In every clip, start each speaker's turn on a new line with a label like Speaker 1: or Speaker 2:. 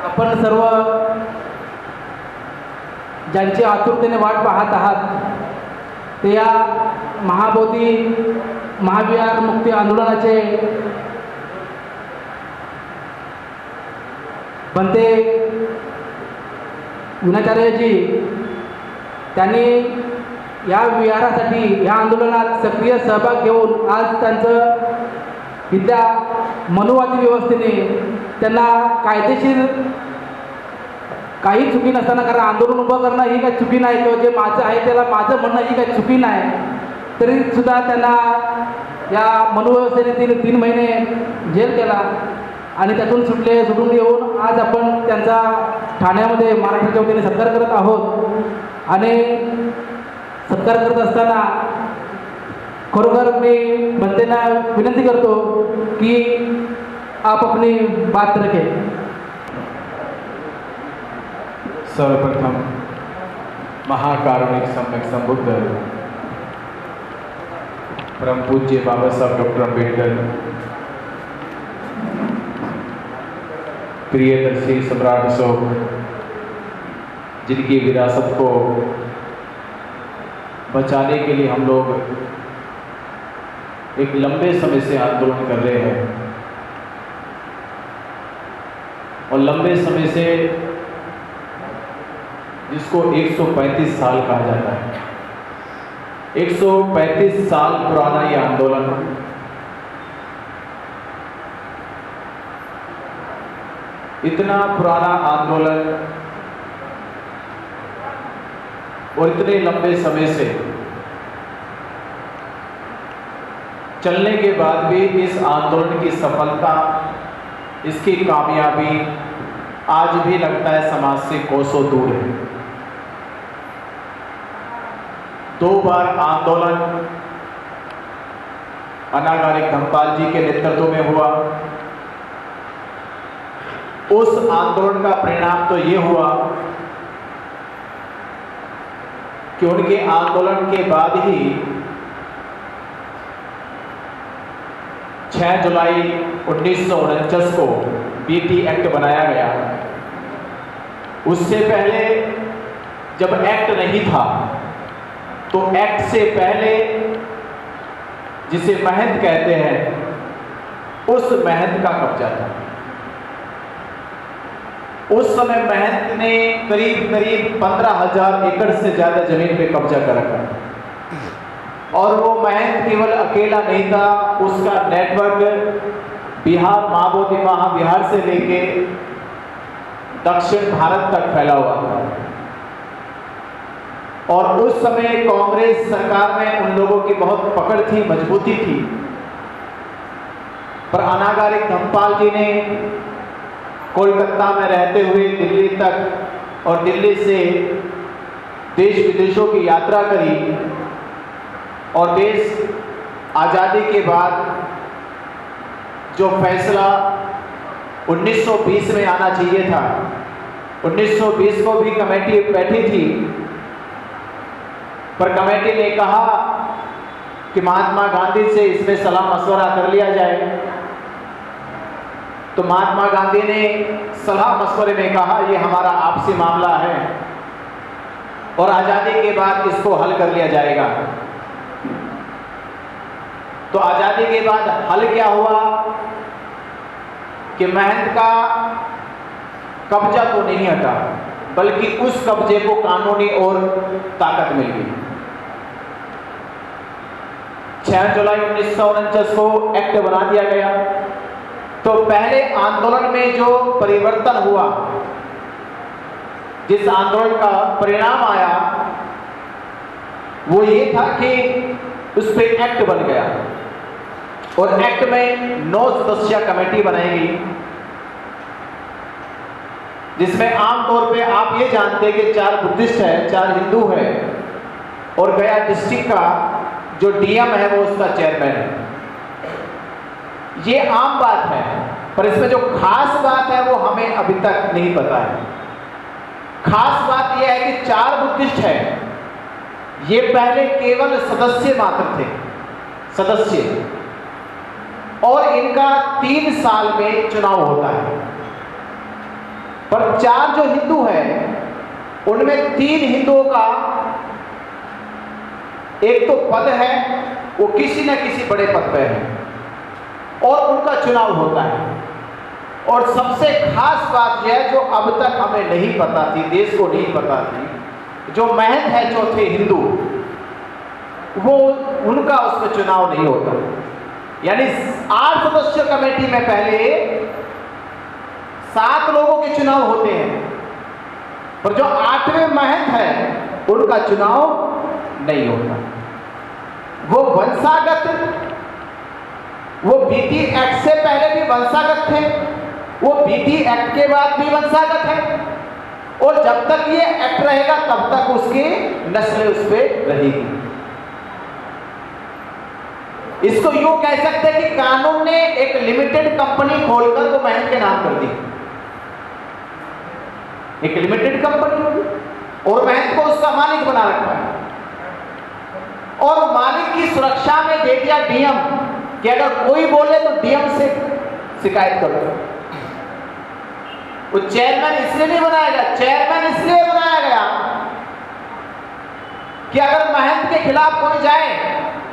Speaker 1: आपण सर्व ज्यांची आतुरतेने वाट पाहत आहात ते या महाबोधी महाविहार मुक्ती आंदोलनाचे बनते विनाचार्यजी त्यांनी या विहारासाठी या आंदोलनात सक्रिय सहभाग घेऊन आज त्यांचं इथल्या मनुवादी व्यवस्थेने त्यांना कायदेशीर काही चुकी नसताना, कारण आंदोलन उभं करणं ही काही चुकी नाही किंवा जे माझं आहे त्याला माझं म्हणणं ही काही चुकी नाही, तरीसुद्धा त्यांना या मनुव्यवस्थेने 3 महिने जेल केला आणि त्यातून सुटून येऊन आज आपण त्यांचा ठाण्यामध्ये महाराष्ट्राच्या वतीने सत्कार करत आहोत। आणि सत्कार करत असताना खरोखर मी बनतेना विनंती करतो की आप अपनी बात रखें।
Speaker 2: सर्वप्रथम महाकारुणिक सम्यक संबुद्ध परम पूज्य बाबा साहब डॉक्टर अम्बेडकर, प्रियदर्शी सम्राट अशोक, जिनकी विरासत को बचाने के लिए हम लोग एक लंबे समय से आंदोलन कर रहे हैं और लंबे समय से जिसको 135 साल कहा जाता है, 135 साल पुराना ये आंदोलन इतना पुराना आंदोलन और इतने लंबे समय से चलने के बाद भी इस आंदोलन की सफलता, इसकी कामयाबी आज भी लगता है समाज से कोसों दूर है। 2 बार आंदोलन अनागारिक धम्मपाल जी के नेतृत्व में हुआ। उस आंदोलन का परिणाम तो ये हुआ कि उनके आंदोलन के बाद ही 6 जुलाई 1949 को बीटी एक्ट बनाया गया। उससे पहले जब एक्ट नहीं था तो एक्ट से पहले जिसे महंत कहते हैं उस महंत का कब्जा था। उस समय महंत ने करीब 15,000 एकड़ से ज्यादा जमीन पे कब्जा कर रखा और वो महंत केवल अकेला नहीं था, उसका नेटवर्क बिहार महाबोधि महाविहार से लेके दक्षिण भारत तक फैला हुआ था। और उस समय कांग्रेस सरकार में उन लोगों की बहुत पकड़ थी, मजबूती थी, पर अनागारिक धम्मपाल जी ने कोलकाता में रहते हुए दिल्ली तक और दिल्ली से देश विदेशों की यात्रा करी और देश आज़ादी के बाद जो फैसला 1920 में आना चाहिए था, 1920 को भी कमेटी बैठी थी, पर कमेटी ने कहा कि महात्मा गांधी से इसमें सलाह मशवरा कर लिया जाए। तो महात्मा गांधी ने सलाह मशवरे में कहा ये हमारा आपसी मामला है और आज़ादी के बाद इसको हल कर लिया जाएगा। तो आज़ादी के बाद हल क्या हुआ कि महंत का कब्जा तो नहीं हटा, बल्कि उस कब्जे को कानूनी और ताकत मिल गई। 6 जुलाई 1949 को एक्ट बना दिया गया। तो पहले आंदोलन में जो परिवर्तन हुआ, जिस आंदोलन का परिणाम आया, वो ये था कि उस पर एक्ट बन गया और एक्ट में 9 सदस्यीय कमेटी बनाई गई, जिसमें आमतौर पे आप ये जानते हैं कि 4 बुद्धिस्ट है, 4 हिंदू है और गया डिस्ट्रिक्ट का जो डीएम है वो उसका चेयरमैन है। ये आम बात है, पर इसमें जो खास बात है वो हमें अभी तक नहीं पता है। खास बात यह है कि 4 बुद्धिस्ट है, ये पहले केवल सदस्य मात्र थे, सदस्य, और इनका 3 साल में चुनाव होता है। पर 4 जो हिंदू हैं उनमें 3 हिंदुओं का एक तो पद है, वो किसी न किसी बड़े पद पे है और उनका चुनाव होता है। और सबसे खास बात यह है जो अब तक हमें नहीं पता थी, देश को नहीं पता थी, जो महंत है चौथे हिंदू, वो उनका उसमें चुनाव नहीं होता। यानी 8 सदस्य कमेटी में पहले 7 लोगों के चुनाव होते हैं, पर जो 8वें महंत है उनका चुनाव नहीं होता। वो वंशागत, वो बीटी एक्ट से पहले भी वंशागत थे, वो बीटी एक्ट के बाद भी वंशागत है, और जब तक ये एक्ट रहेगा तब तक उसकी नस्ल उस पर रहेगी। इसको यूं कह सकते हैं कि कानून ने एक लिमिटेड कंपनी खोलकर वो महंत के नाम कर दी। एक लिमिटेड कंपनी होगी और महंत को उसका मालिक बना रखा है, और मालिक की सुरक्षा में दे दिया डीएम कि अगर कोई बोले तो डीएम से शिकायत करो। वो चेयरमैन इसलिए नहीं बनाया गया, चेयरमैन इसलिए बनाया गया कि अगर महंत के खिलाफ कोई जाए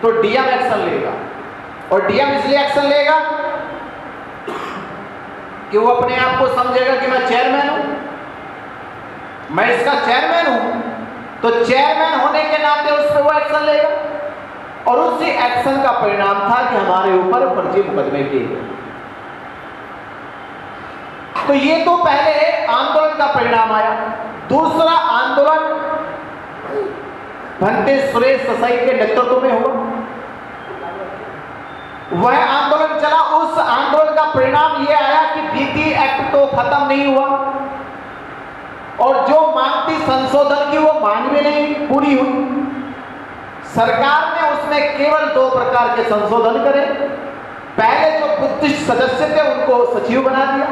Speaker 2: तो डीएम एक्शन लेगा, और डीएम इसलिए एक्शन लेगा कि वो अपने आप को समझेगा कि मैं चेयरमैन हूं, मैं इसका चेयरमैन हूं, तो चेयरमैन होने के नाते उस पर वो एक्शन लेगा। और उसी एक्शन का परिणाम था कि हमारे ऊपर फर्जी मुकदमे किए गए। तो ये तो पहले आंदोलन का परिणाम आया। दूसरा आंदोलन भंते सुरेश ससाई के नेतृत्व में हुआ। वह आंदोलन चला, उस आंदोलन का परिणाम यह आया कि बीटी एक्ट तो खत्म नहीं हुआ, और जो मांग थी संशोधन की वो मांग भी नहीं पूरी हुई। सरकार ने उसमें केवल 2 प्रकार के संशोधन करे। पहले जो बुद्धिस्ट सदस्य थे उनको सचिव बना दिया,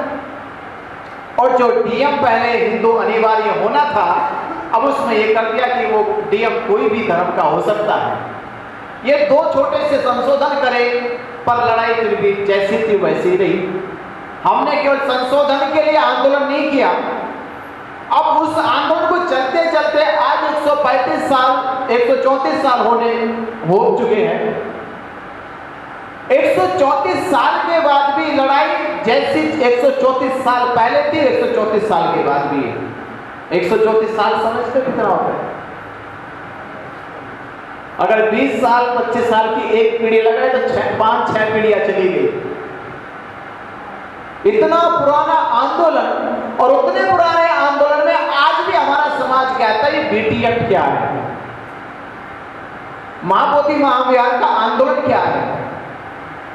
Speaker 2: और जो डीएम पहले हिंदू अनिवार्य होना था अब उसमें यह कर दिया कि वो डीएम कोई भी धर्म का हो सकता है। ये 2 छोटे से संशोधन करे, पर लड़ाई फिर भी जैसी थी वैसी रही। हमने केवल संशोधन के लिए आंदोलन नहीं किया, अब उस आंदोलन को चलते चलते आज 135 साल 134 साल हो चुके हैं। 134 साल के बाद भी लड़ाई जैसी 134 साल पहले थी 134 साल के बाद भी है। 134 साल समझते कितना होता है? अगर 20 साल 25 साल की एक पीढ़ी लगाए तो 5-6 पीढ़ियां चली गई। इतना पुराना आंदोलन, और उतने पुराने आंदोलन में आज भी हमारा समाज कहता है ये बीटी एक्ट क्या है, महाबोधि महाविहार का आंदोलन क्या है।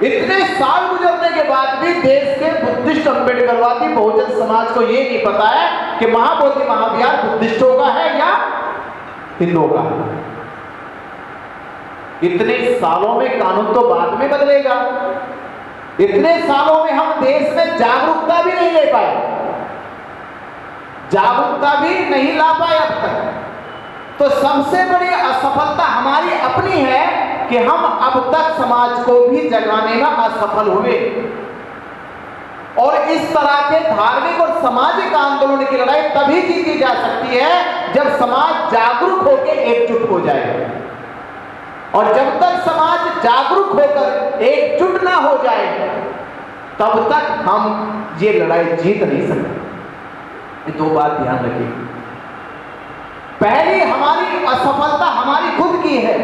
Speaker 2: इतने साल गुजरने के बाद भी देश के बुद्धिस्ट अम्बेडकरवादी बहुजन समाज को ये नहीं पता है कि महाबोधि महाविहार बुद्धिस्टों का है या हिंदुओं का है। इतने सालों में कानून तो बाद में बदलेगा, इतने सालों में हम देश में जागरूकता भी नहीं ले पाए, जागरूकता भी नहीं ला पाए अब तक। तो सबसे बड़ी असफलता हमारी अपनी है कि हम अब तक समाज को भी जगाने में असफल हुए। और इस तरह के धार्मिक और सामाजिक आंदोलन की लड़ाई तभी जीती जा सकती है जब समाज जागरूक होकर एकजुट हो जाए। और जब तक समाज जागरूक होकर एकजुट ना हो जाए तब तक हम ये लड़ाई जीत नहीं सकते। ये 2 बात ध्यान रखिए। पहली हमारी असफलता हमारी खुद की है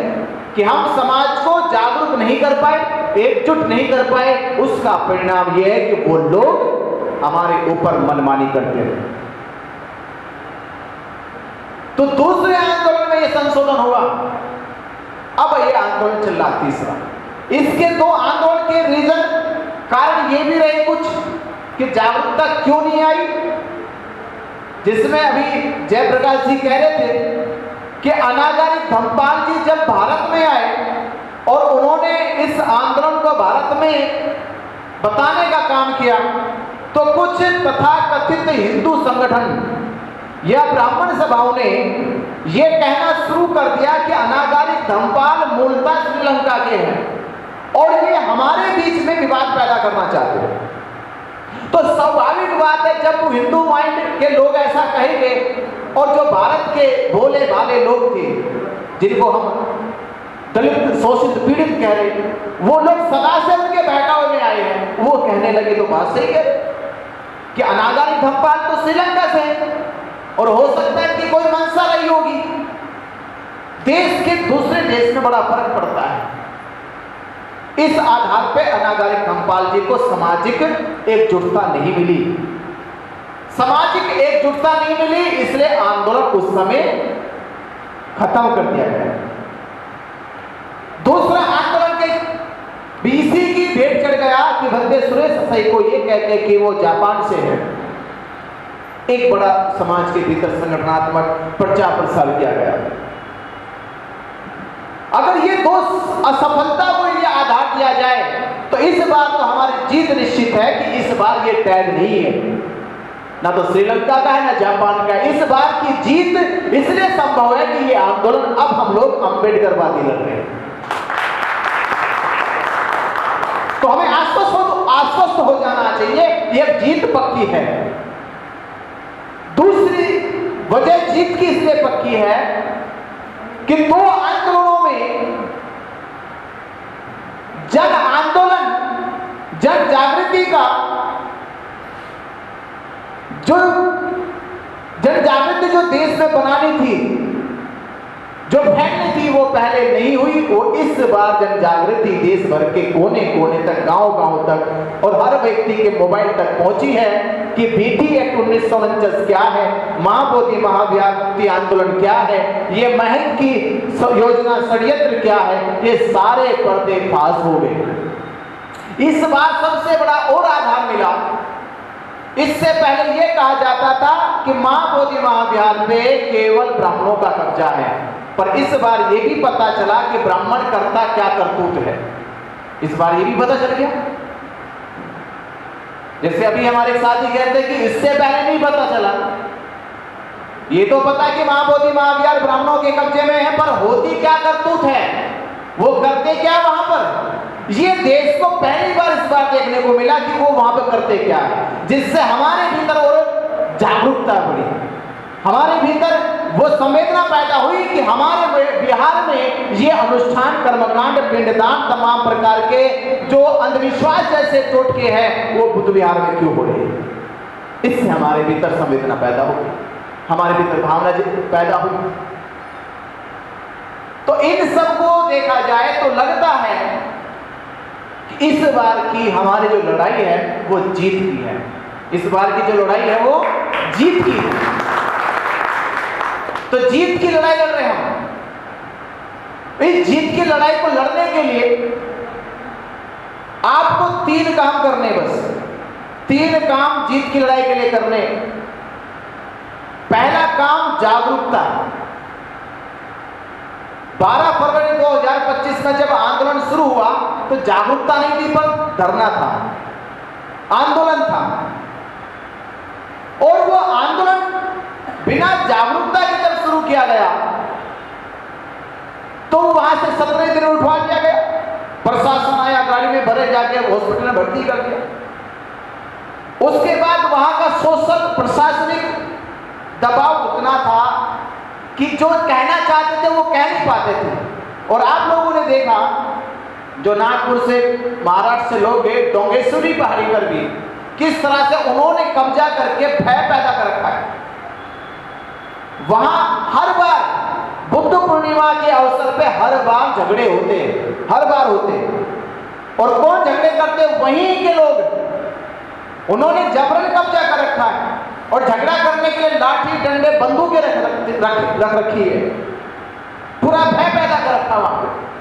Speaker 2: कि हम समाज को जागरूक नहीं कर पाए, एकजुट नहीं कर पाए। उसका परिणाम यह है कि वो लोग हमारे ऊपर मनमानी करते हैं। तो दूसरे आंदोलन में यह संशोधन हुआ। अब यह आंदोलन चल रहा तीसरा। इसके 2 आंदोलन के रीजन कारण ये भी रहे कुछ कि जागरूकता क्यों नहीं आई, जिसमें अभी जयप्रकाश जी कह रहे थे कि अनागारी धम्मपाल जी जब भारत में आए और उन्होंने इस आंदोलन को भारत में बताने का काम किया, तो कुछ तथाकथित हिंदू संगठन या ब्राह्मण सभाओं ने यह कहना शुरू कर दिया कि अनागारी धम्मपाल मूलतः श्रीलंका के हैं और ये हमारे बीच में विवाद पैदा करना चाहते हैं। तो स्वाभाविक बात है जब वो हिंदू माइंड के लोग ऐसा कहेंगे, और जो भारत के भोले भाले लोग थे जिनको हम दलित शोषित पीड़ित कह रहे, वो लोग सदा से उनके बहकावे में आए हैं, वो कहने लगे तो बात सही कह रहे कि अनागारी धम्पाल तो श्रीलंका से है, और हो सकता है कि कोई मंशा रही होगी। देश के दूसरे देश में बड़ा फर्क पड़ता है। इस आधार पे अनागारी धम्पाल जी को सामाजिक एकजुटता नहीं मिली, सामाजिक एकजुटता नहीं मिली, इसलिए आंदोलन उस समय खत्म कर दिया गया। दूसरा आंदोलन के बीसी की भेंट चढ़ गया कि भद्दे सुरेश सही को ये कहते कि वो जापान से है। एक बड़ा समाज के भीतर संगठनात्मक प्रचार प्रसार किया गया। अगर ये दो असफलता को ये आधार दिया जाए तो इस बार तो हमारी जीत निश्चित है कि इस बार ये टैग नहीं है, ना तो श्रीलंका का है ना जापान का। इस बार की जीत इसलिए संभव है कि ये आंदोलन अब हम लोग अम्बेडकरवादी लड़ रहे हैं। तो हमें आश्वस्त हो जाना चाहिए, यह जीत पक्की है। दूसरी वजह जीत की इसलिए पक्की है कि दो आंदोलनों में जन आंदोलन, जन जागृति का जो जन जागृति जो देश में बनानी थी, जो फैलनी थी, वो पहले नहीं हुई। वो इस बार जन जागृति देश भर के कोने कोने तक, गांव-गांव तक और हर व्यक्ति के मोबाइल तक पहुंची है कि बीटी एक्ट 1949 क्या है, महाबोधि महाव्याप्ति आंदोलन क्या है, ये महंत की योजना षड्यंत्र क्या है, ये सारे पर्दे फाश हो गए। इस बार सबसे बड़ा और आधार मिला। इससे पहले यह कहा जाता था कि महाबोधि महाविहार पे केवल ब्राह्मणों का कब्जा है, पर इस बार यह भी पता चला कि ब्राह्मण करता क्या करतूत है। इस बार ये भी पता चल गया। जैसे अभी हमारे साथी कहते हैं कि इससे पहले नहीं पता चला। ये तो पता कि महाबोधि महाविहार ब्राह्मणों के कब्जे में है, पर होती क्या करतूत है, वो करते क्या वहां पर, ये देश को पहली बार इस बार देखने को मिला कि वो वहां पर करते क्या है, जिससे हमारे भीतर और जागरूकता बढ़ी, हमारे भीतर वो संवेदना पैदा हुई कि हमारे बिहार में ये अनुष्ठान, कर्मकांड, पिंडदान, तमाम प्रकार के जो अंधविश्वास जैसे टोटके हैं वो बुद्ध विहार में क्यों हो रहे हैं। इससे हमारे भीतर संवेदना पैदा हुई, हमारे भीतर भावना पैदा हुई। तो इन सबको देखा जाए तो लगता है कि इस बार की हमारी जो लड़ाई है वो जीत की है। इस बार की जो लड़ाई है वो जीत की है। तो जीत की लड़ाई लड़ रहे हैं हम। इस जीत की लड़ाई को लड़ने के लिए आपको 3 काम करने, बस 3 काम जीत की लड़ाई के लिए करने। पहला काम जागरूकता। 12 फरवरी 2025 में जब आंदोलन शुरू हुआ तो जागरूकता नहीं थी, पर धरना था, आंदोलन था। और वो आंदोलन बिना जागरूकता के जब शुरू किया गया तो वहां से 17 दिन उठवा दिया गया। प्रशासन आया, गाड़ी में भरे, जाके हॉस्पिटल में भर्ती कर दिया। उसके बाद वहां का सोशल प्रशासनिक दबाव उतना था कि जो कहना चाहते थे वो कह नहीं पाते थे। और आप लोगों ने देखा जो नागपुर से, महाराष्ट्र से लोग गए डोंगेश्वरी पहाड़ी पर भी, किस तरह से उन्होंने कब्जा करके भय पैदा कर रखा है। वहां हर बार बुद्ध पूर्णिमा के अवसर पे हर बार झगड़े होते हैं, हर बार होते हैं। और कौन झगड़े करते? वहीं के लोग। उन्होंने जबरन कब्जा कर रखा है और झगड़ा करने के लिए लाठी, डंडे, बंदूकें रख रखी है। पूरा भय पैदा कर रखा वहां पे।